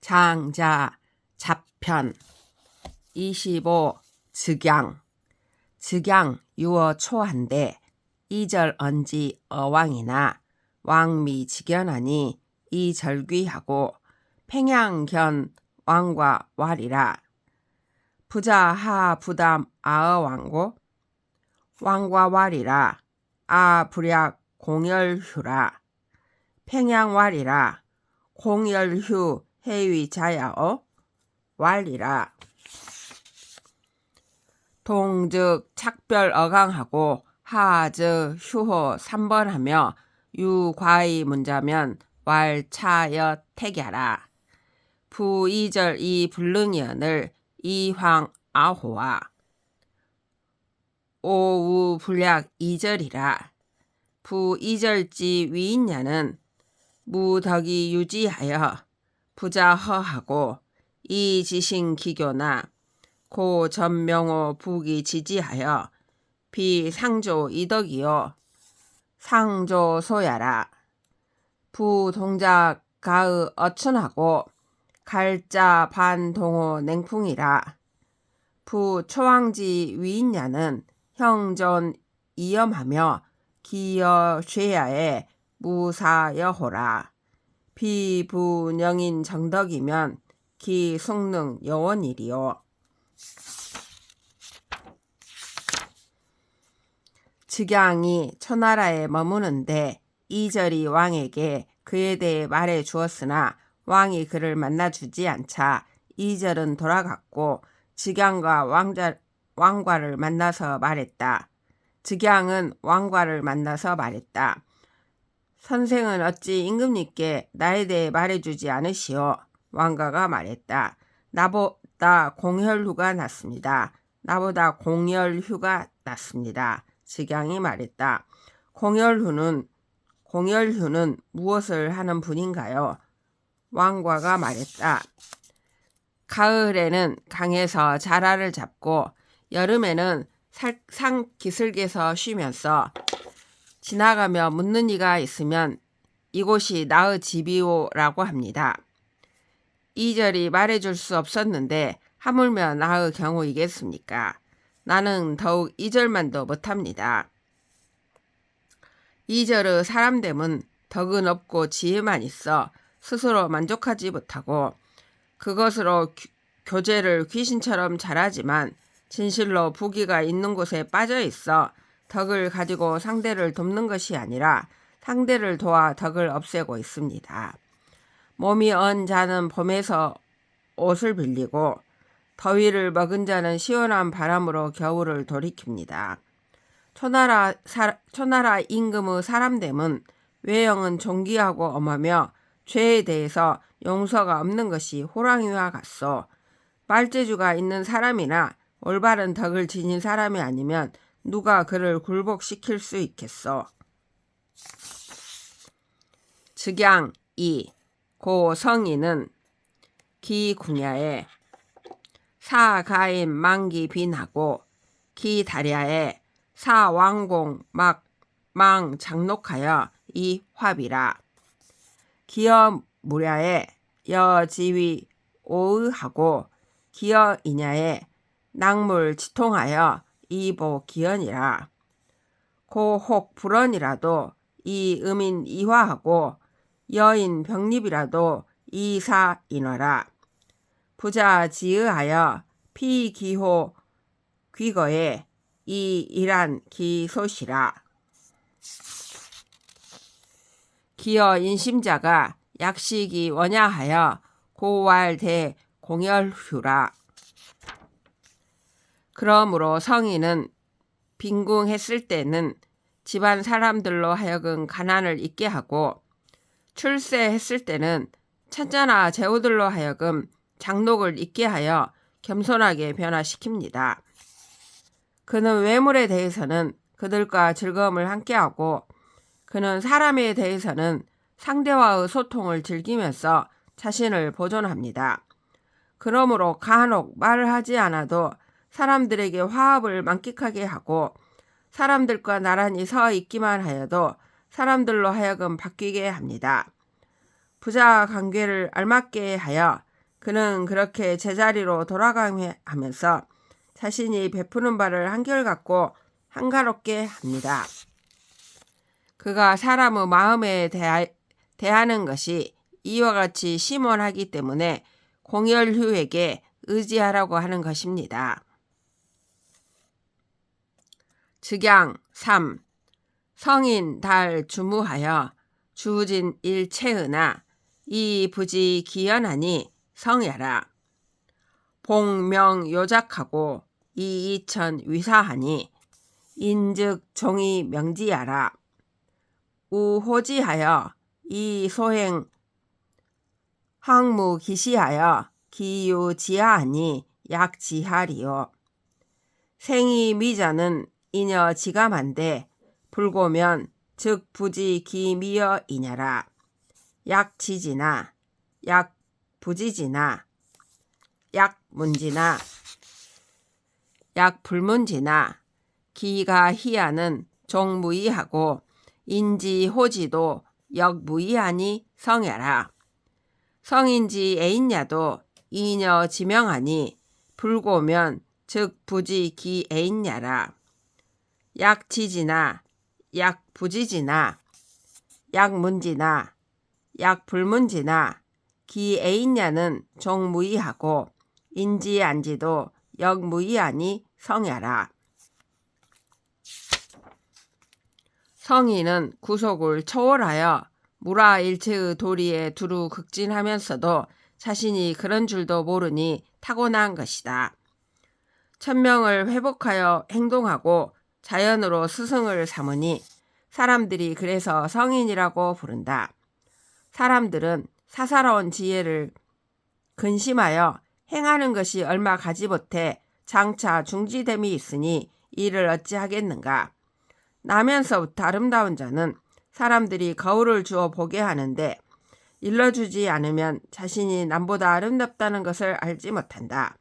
장자 잡편 25 즉양 즉양 유어 초한데 2절 언지 어왕이나 왕미 직연하니 이절귀하고 팽양견 왕과 왈이라 부자하 부담 아어왕고 왕과 왈이라 아불약 공열휴라 팽양왈이라 공열휴 해위 자야어 왈이라 동즉 착별 어강하고 하즉 휴호 3번 하며 유과의 문자면 왈차여 택야라 부 2절 이 불능이언을 이황 아호와 오우 불약 2절이라 부 2절지 위인냐는 무덕이 유지하여 부자허하고 이 지신 기교나 고 전명호 북이 지지하여 비상조 이덕이요 상조 소야라 부 동작 가의 어춘하고 갈자 반동호 냉풍이라 부 초왕지 위인야는 형전 이염하며 기여 쇠야에 무사여호라 비부령인 정덕이면 기숙능 여원이리요 즉양이 초나라에 머무는데 이절이 왕에게 그에 대해 말해 주었으나 왕이 그를 만나주지 않자 이절은 돌아갔고 즉양과 왕과를 만나서 말했다. 즉양은 왕과를 만나서 말했다. 선생은 어찌 임금님께 나에 대해 말해주지 않으시오? 왕가가 말했다. 나보다 공열휴가 낫습니다. 나보다 공열휴가 낫습니다. 즉양이 말했다. 공열휴는 무엇을 하는 분인가요? 왕과가 말했다. 가을에는 강에서 자라를 잡고 여름에는 산 기슭에서 쉬면서 지나가며 묻는 이가 있으면 이곳이 나의 집이오라고 합니다. 이절이 말해줄 수 없었는데 하물며 나의 경우이겠습니까? 나는 더욱 이절만도 못합니다. 이절의 사람됨은 덕은 없고 지혜만 있어 스스로 만족하지 못하고 그것으로 교제를 귀신처럼 잘하지만 진실로 부귀가 있는 곳에 빠져 있어 덕을 가지고 상대를 돕는 것이 아니라 상대를 도와 덕을 없애고 있습니다. 몸이 언 자는 봄에서 옷을 빌리고 더위를 먹은 자는 시원한 바람으로 겨울을 돌이킵니다. 초나라 임금의 사람됨은 외형은 존귀하고 엄하며 죄에 대해서 용서가 없는 것이 호랑이와 같소. 말재주가 있는 사람이나 올바른 덕을 지닌 사람이 아니면 누가 그를 굴복시킬 수 있겠소. 즉양 2. 고 성인은 기군야에 사가인 만기 빈하고 기다랴에 사왕공 망 장록하여 이 화비라 기어 무랴에 여지위 오의하고 기어 이냐에 낙물 지통하여 이보 기연이라 고혹 불언이라도 이 음인 이화하고 여인 병립이라도 이사 인어라 부자 지의하여 피기호 귀거에 이 일한 기소시라 기어 인심자가 약식이 원야하여 고왈대 공열휴라 그러므로 성인은 빈궁했을 때는 집안 사람들로 하여금 가난을 잊게 하고 출세했을 때는 천자나 제후들로 하여금 장록을 잊게 하여 겸손하게 변화시킵니다. 그는 외물에 대해서는 그들과 즐거움을 함께하고 그는 사람에 대해서는 상대와의 소통을 즐기면서 자신을 보존합니다. 그러므로 간혹 말을 하지 않아도 사람들에게 화합을 만끽하게 하고 사람들과 나란히 서 있기만 하여도 사람들로 하여금 바뀌게 합니다. 부자 관계를 알맞게 하여 그는 그렇게 제자리로 돌아가면서 자신이 베푸는 바를 한결같고 한가롭게 합니다. 그가 사람의 마음에 대하는 것이 이와 같이 심원하기 때문에 공열휴에게 의지하라고 하는 것입니다. 즉양 3. 성인 달 주무하여 주진 일체으나 이 부지 기연하니 성야라. 봉명 요작하고 이이천 위사하니 인즉 종이 명지하라. 우호지하여 이 소행 항무기시하여 기유지하하니 약지하리요. 생이 미자는 이녀 지감한데 불고면 즉 부지 기미여 이냐라. 약지지나 약부지지나 약문지나 약불문지나 기가 희하는 종무이하고 인지호지도 역무이하니 성야라. 성인지 애인야도 이녀 지명하니 불고면 즉 부지 기애인야라. 약지지나 약부지지나 약문지나 약불문지나 기애인야는 종무이하고 인지안지도 역무이하니 성야라. 성인은 구속을 초월하여 무라일체의 도리에 두루 극진하면서도 자신이 그런 줄도 모르니 타고난 것이다. 천명을 회복하여 행동하고 자연으로 스승을 삼으니 사람들이 그래서 성인이라고 부른다. 사람들은 사사로운 지혜를 근심하여 행하는 것이 얼마 가지 못해 장차 중지됨이 있으니 이를 어찌하겠는가. 나면서부터 아름다운 자는 사람들이 거울을 주어 보게 하는데 일러주지 않으면 자신이 남보다 아름답다는 것을 알지 못한다.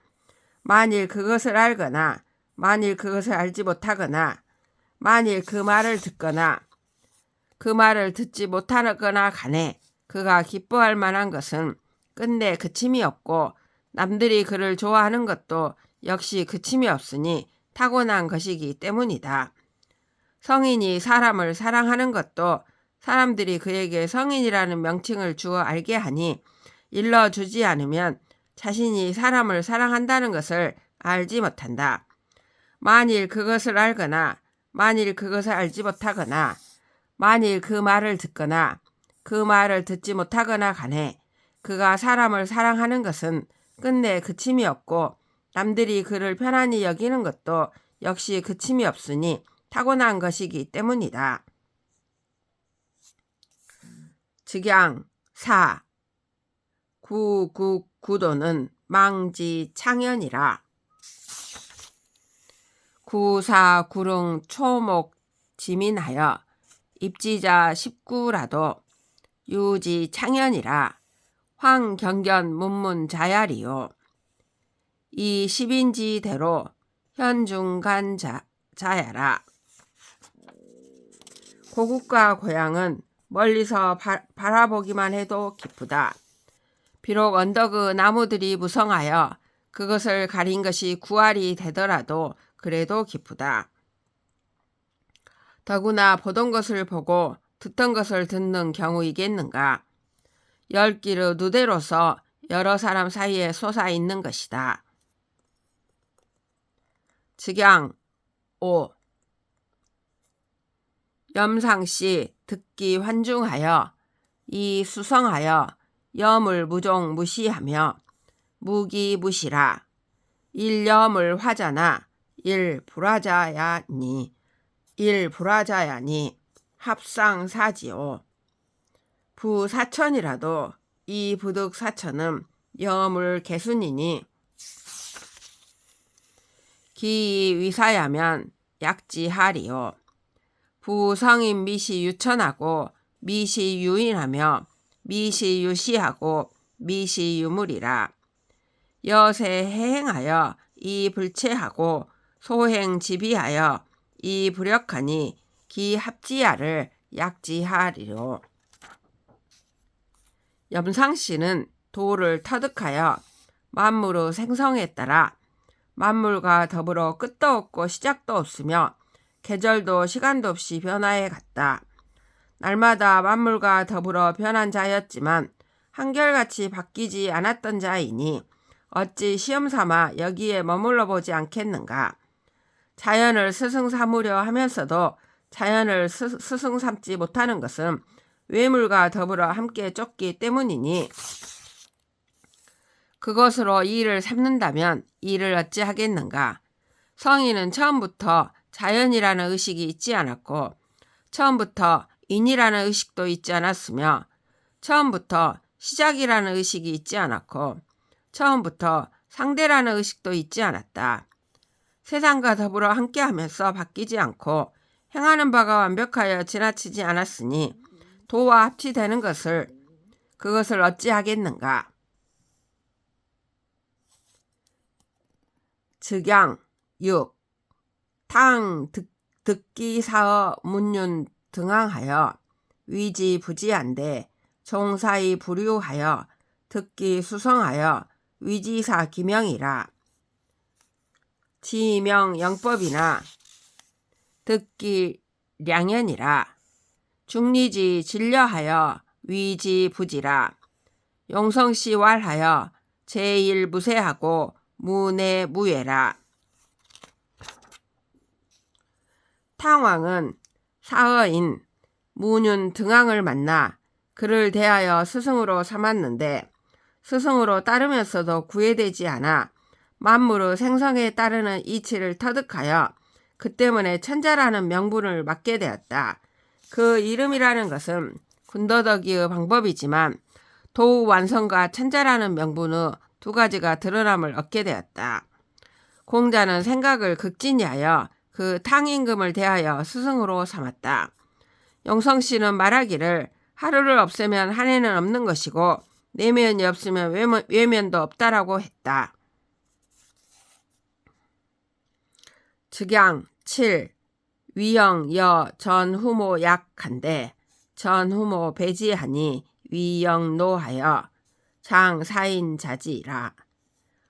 만일 그것을 알거나 만일 그것을 알지 못하거나 만일 그 말을 듣거나 그 말을 듣지 못하거나 간에 그가 기뻐할 만한 것은 끝내 그침이 없고 남들이 그를 좋아하는 것도 역시 그침이 없으니 타고난 것이기 때문이다. 성인이 사람을 사랑하는 것도 사람들이 그에게 성인이라는 명칭을 주어 알게 하니 일러주지 않으면 자신이 사람을 사랑한다는 것을 알지 못한다. 만일 그것을 알거나 만일 그것을 알지 못하거나 만일 그 말을 듣거나 그 말을 듣지 못하거나 간에 그가 사람을 사랑하는 것은 끝내 그침이 없고 남들이 그를 편안히 여기는 것도 역시 그침이 없으니 타고난 것이기 때문이다. 즉양 4. 구도는 망지창연이라. 구사구릉 초목 지민하여 입지자 19라도 유지창연이라. 황경견 문문자야리요. 이 10인지대로 현중간 자야라. 고국과 고향은 멀리서 바라보기만 해도 기쁘다. 비록 언덕의 나무들이 무성하여 그것을 가린 것이 구할이 되더라도 그래도 기쁘다. 더구나 보던 것을 보고 듣던 것을 듣는 경우이겠는가. 열길의 누대로서 여러 사람 사이에 솟아 있는 것이다. 즉양 5. 염상씨 듣기 환중하여 이 수성하여 염을 무종 무시하며 무기무시라. 일염을 화자나 일불화자야니 합상사지오. 부사천이라도 이 부득사천은 염을 개순이니 기위사야면 약지하리요. 부성인 미시유천하고 미시유인하며 미시유시하고 미시유물이라. 여세 해행하여 이 불체하고 소행지비하여 이 불역하니 기합지야를 약지하리요. 염상씨는 도를 터득하여 만물의 생성에 따라 만물과 더불어 끝도 없고 시작도 없으며 계절도 시간도 없이 변화해 갔다. 날마다 만물과 더불어 변한 자였지만 한결같이 바뀌지 않았던 자이니 어찌 시험삼아 여기에 머물러 보지 않겠는가. 자연을 스승 삼으려 하면서도 자연을 스승 삼지 못하는 것은 외물과 더불어 함께 쫓기 때문이니 그것으로 이를 삼는다면 이를 어찌 하겠는가. 성인은 처음부터 자연이라는 의식이 있지 않았고 처음부터 인이라는 의식도 있지 않았으며 처음부터 시작이라는 의식이 있지 않았고 처음부터 상대라는 의식도 있지 않았다. 세상과 더불어 함께하면서 바뀌지 않고 행하는 바가 완벽하여 지나치지 않았으니 도와 합치되는 그것을 어찌 하겠는가. 즉양 6. 탕 득기 사어 문윤 등항하여 위지부지한데 종사이 불유하여 득기 수성하여 위지사 기명이라. 지명 영법이나 득기 량연이라. 중리지 진려하여 위지부지라. 용성시 왈하여 제일무세하고 무내무예라. 탕왕은 사어인 문윤 등왕을 만나 그를 대하여 스승으로 삼았는데 스승으로 따르면서도 구애되지 않아 만물의 생성에 따르는 이치를 터득하여 그 때문에 천자라는 명분을 맡게 되었다. 그 이름이라는 것은 군더더기의 방법이지만 도우 완성과 천자라는 명분의 두 가지가 드러남을 얻게 되었다. 공자는 생각을 극진히하여 그 탕임금을 대하여 스승으로 삼았다. 용성씨는 말하기를 하루를 없애면 한 해는 없는 것이고 내면이 없으면 외면도 없다라고 했다. 즉양 7. 위영 여 전후모 약한데 전후모 배지하니 위영 노하여 장사인 자지라.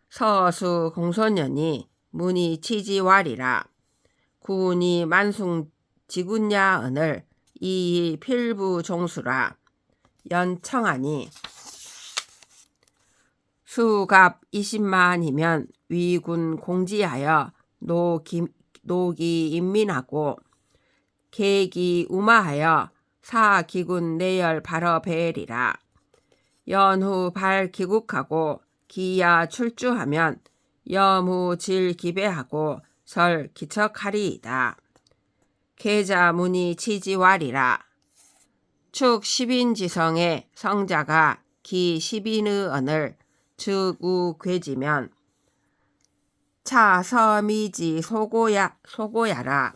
서수 공소년이 문이 치지왈이라. 구운이 만숭 지군야 은을 이 필부 종수라. 연청하니 수갑 20만이면 위군 공지하여 노기 인민하고 계기 우마하여 사기군 내열 발어 배리라. 연후 발 기국하고 기야 출주하면 여무 질 기배하고 설 기척하리이다. 계자 문이 치지왈이라. 축 10인지성의 성자가 기 10인의 언을 즉우 괴지면 차서미지 소고야라.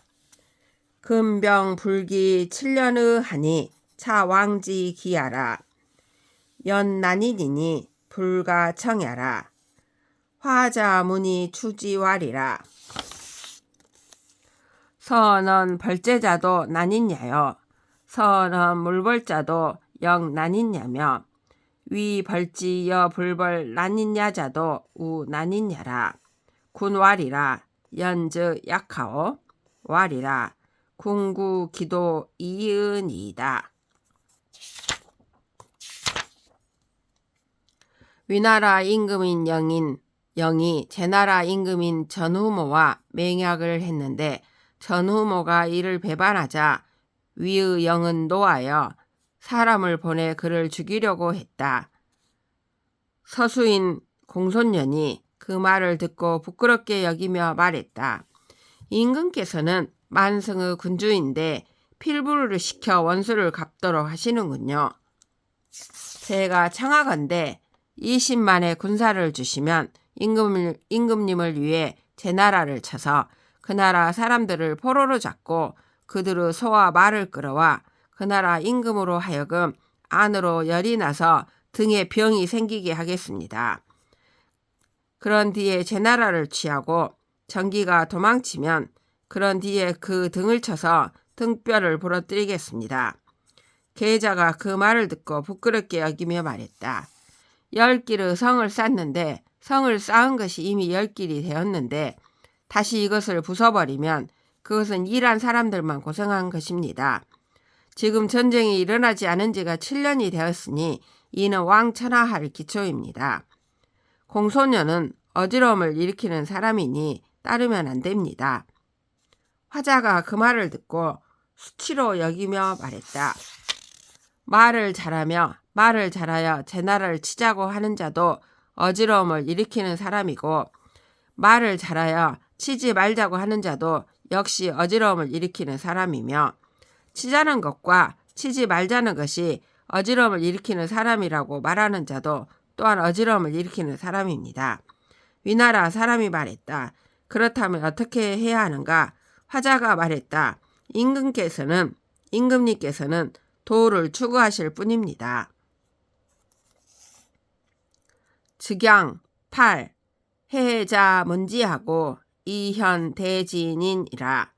금병 불기 7년의 하니 차왕지 기야라. 연난이니니 불가청야라. 화자문이 추지왈이라. 선언 벌제자도 난이냐여 선언 물벌자도 영 난이냐며 위 벌지여 불벌 난이냐자도 우 난이냐라. 군왈이라. 연즉 약하오 왈이라. 궁구 기도 이은이다. 위나라 임금인 영이 제나라 임금인 전후모와 맹약을 했는데 전후모가 이를 배반하자 위의 영은 노하여 사람을 보내 그를 죽이려고 했다. 서수인 공손년이 그 말을 듣고 부끄럽게 여기며 말했다. 임금께서는 만승의 군주인데 필부를 시켜 원수를 갚도록 하시는군요. 제가 청하건대 20만의 군사를 주시면 임금님을 위해 제 나라를 쳐서 그 나라 사람들을 포로로 잡고 그들의 소와 말을 끌어와 그 나라 임금으로 하여금 안으로 열이 나서 등에 병이 생기게 하겠습니다. 그런 뒤에 제 나라를 취하고 전기가 도망치면 그런 뒤에 그 등을 쳐서 등뼈를 부러뜨리겠습니다. 계자가 그 말을 듣고 부끄럽게 여기며 말했다. 10길의 성을 쌓는데 성을 쌓은 것이 이미 10길이 되었는데 다시 이것을 부숴버리면 그것은 일한 사람들만 고생한 것입니다. 지금 전쟁이 일어나지 않은 지가 7년이 되었으니 이는 왕천하할 기초입니다. 공소녀는 어지러움을 일으키는 사람이니 따르면 안 됩니다. 화자가 그 말을 듣고 수치로 여기며 말했다. 말을 잘하여 제 나라를 치자고 하는 자도 어지러움을 일으키는 사람이고 말을 잘하여 치지 말자고 하는 자도 역시 어지러움을 일으키는 사람이며 치자는 것과 치지 말자는 것이 어지러움을 일으키는 사람이라고 말하는 자도 또한 어지러움을 일으키는 사람입니다. 위나라 사람이 말했다. 그렇다면 어떻게 해야 하는가? 화자가 말했다. 임금님께서는 도를 추구하실 뿐입니다. 즉양 8. 해자 문지하고 이현 대진인이라.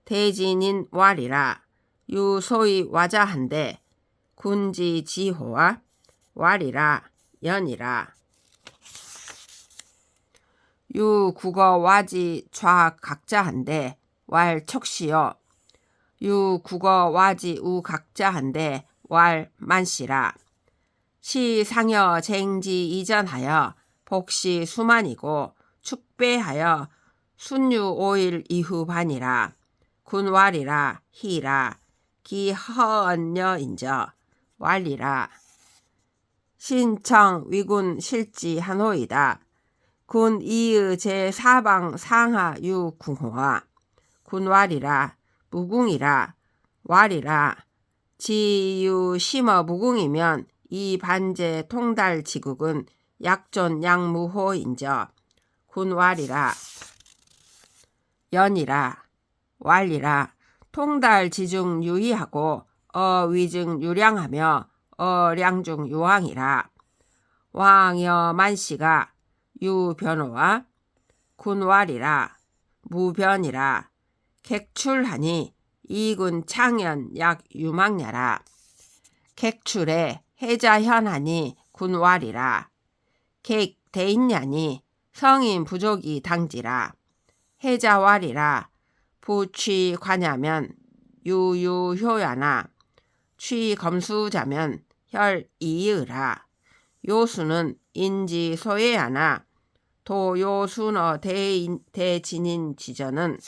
대진인 왈이라. 유소위 와자한데 군지 지호와 왈이라 연이라. 유 국어 와지 좌 각자한데 왈 척시요. 유 국어 와지 우 각자한데 왈 만시라. 시 상여 쟁지 이전하여 복시 수만이고 축배하여 순유 5일 이후 반이라. 군왈이라 희라. 기허언녀인저 왈이라. 신청 위군 실지 한호이다. 군 이의 제4방 상하 유 궁호와 군왈이라 무궁이라 왈이라. 지유 심어 무궁이면 이 반제 통달 지국은 약존 양무호인저 군왈이라 연이라 왈이라. 통달 지중 유의하고 위증 유량하며 량중 유왕이라. 왕여 만시가 유변호와 군왈이라 무변이라. 객출하니 이군 창연 약 유망야라. 객출에 해자현하니 군왈이라. 객 대인냐니 성인 부족이 당지라. 해자왈이라. 부취 관야면 유유효야나 취 검수자면 혈 이의라. 요수는 인지 소예야나 도요순어 대진인 지전은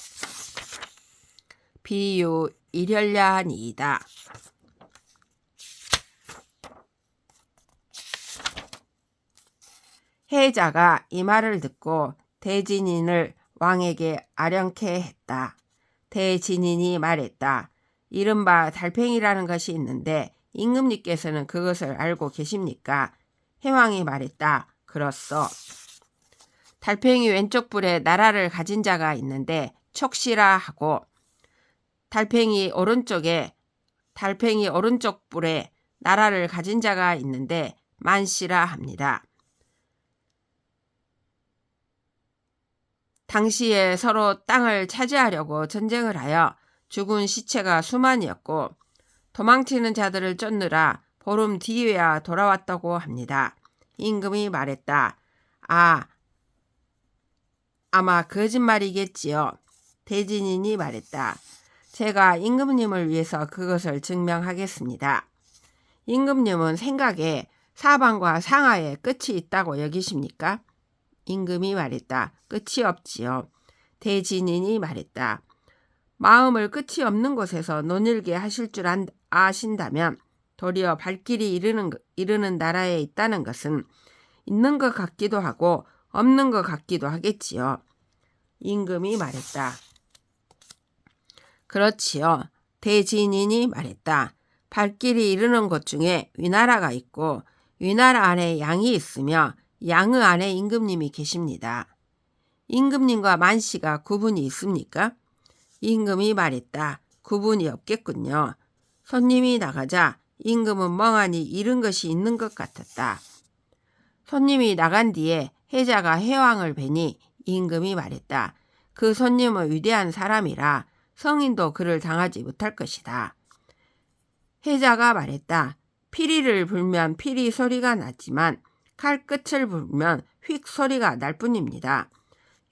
비유 일혈야니이다. 해자가 이 말을 듣고 대진인을 왕에게 아련케 했다. 대진인이 말했다. 이른바 달팽이라는 것이 있는데 임금님께서는 그것을 알고 계십니까? 해왕이 말했다. 그렇소. 달팽이 왼쪽 뿔에 나라를 가진 자가 있는데 촉시라 하고 달팽이 오른쪽 뿔에 나라를 가진 자가 있는데 만시라 합니다. 당시에 서로 땅을 차지하려고 전쟁을 하여 죽은 시체가 수만이었고 도망치는 자들을 쫓느라 보름 뒤에야 돌아왔다고 합니다. 임금이 말했다. 아마 거짓말이겠지요. 대진인이 말했다. 제가 임금님을 위해서 그것을 증명하겠습니다. 임금님은 생각에 사방과 상하에 끝이 있다고 여기십니까? 임금이 말했다. 끝이 없지요. 대진인이 말했다. 마음을 끝이 없는 곳에서 논일게 하실 줄 아신다면 도리어 발길이 이르는 나라에 있다는 것은 있는 것 같기도 하고 없는 것 같기도 하겠지요. 임금이 말했다. 그렇지요. 대진인이 말했다. 발길이 이르는 곳 중에 위나라가 있고 위나라 안에 양이 있으며 양의 안에 임금님이 계십니다. 임금님과 만시가 구분이 있습니까? 임금이 말했다. 구분이 없겠군요. 손님이 나가자 임금은 멍하니 잃은 것이 있는 것 같았다. 손님이 나간 뒤에 해자가 해왕을 뵈니 임금이 말했다. 그 손님은 위대한 사람이라 성인도 그를 당하지 못할 것이다. 해자가 말했다. 피리를 불면 피리 소리가 나지만 칼 끝을 불면 휙 소리가 날 뿐입니다.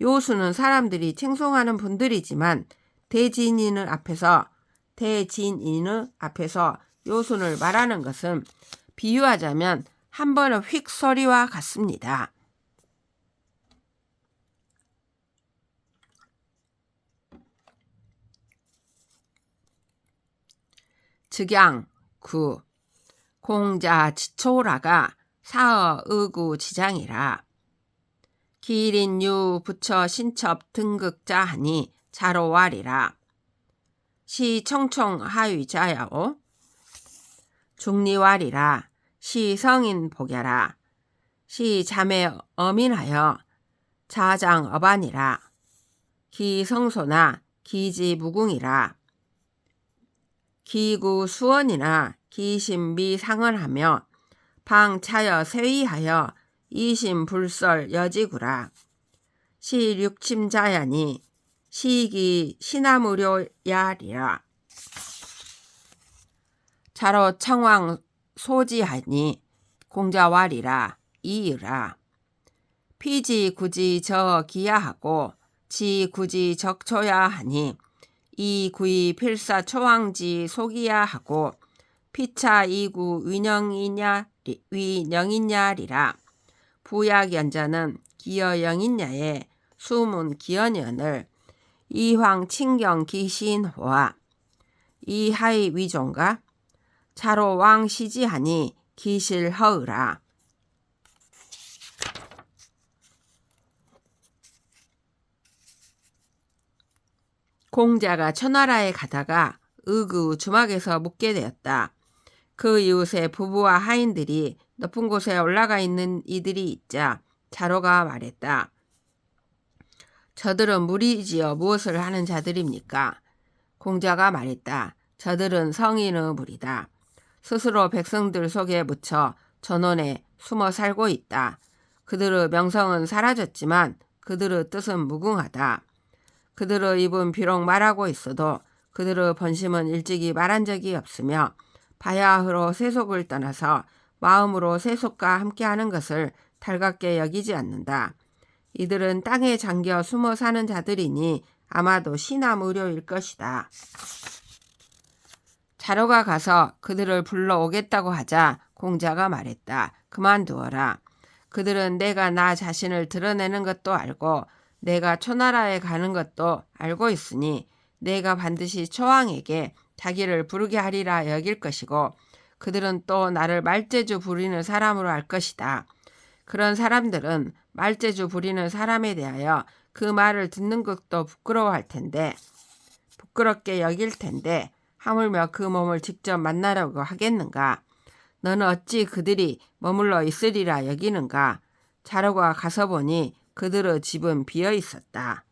요수는 사람들이 칭송하는 분들이지만 대진인의 앞에서 요순을 말하는 것은 비유하자면 한 번의 휙 소리와 같습니다. 즉양 9. 공자 지초라가 사어 의구 지장이라. 기린유 부처 신첩 등극자 하니 자로와리라. 시 청청 하위자야오. 중리와리라. 시 성인 복야라. 시 자매 어민하여 자장 어반이라. 기 성소나 기지 무궁이라. 기구 수원이나 기신비 상을 하며 방차여 세위하여 이심불설 여지구라. 시육침자야니 시기 시나무료야리라. 자로 청왕 소지하니 공자와리라 이으라. 피지 굳이 저 기야하고 지 굳이 적초야 하니 이 구이 필사 초왕지 속이야 하고 피차 이구 위령이냐리라. 부약연자는 기여영인야의 수문 기연연을 이황 친경 기신호와 이하이 위종가 차로 왕 시지하니 기실허으라. 공자가 천하라에 가다가 의구 주막에서 묵게 되었다. 그 이웃에 부부와 하인들이 높은 곳에 올라가 있는 이들이 있자 자로가 말했다. 저들은 무리지어 무엇을 하는 자들입니까? 공자가 말했다. 저들은 성인의 무리다. 스스로 백성들 속에 묻혀 전원에 숨어 살고 있다. 그들의 명성은 사라졌지만 그들의 뜻은 무궁하다. 그들의 입은 비록 말하고 있어도 그들의 번심은 일찍이 말한 적이 없으며 바야흐로 세속을 떠나서 마음으로 세속과 함께하는 것을 달갑게 여기지 않는다. 이들은 땅에 잠겨 숨어 사는 자들이니 아마도 시나무료일 것이다. 자로가 가서 그들을 불러오겠다고 하자 공자가 말했다. 그만두어라. 그들은 내가 나 자신을 드러내는 것도 알고 내가 초나라에 가는 것도 알고 있으니 내가 반드시 초왕에게 자기를 부르게 하리라 여길 것이고 그들은 또 나를 말재주 부리는 사람으로 알 것이다. 그런 사람들은 말재주 부리는 사람에 대하여 그 말을 듣는 것도 부끄럽게 여길 텐데 하물며 그 몸을 직접 만나려고 하겠는가? 너는 어찌 그들이 머물러 있으리라 여기는가? 자로가 가서 보니 그들의 집은 비어 있었다.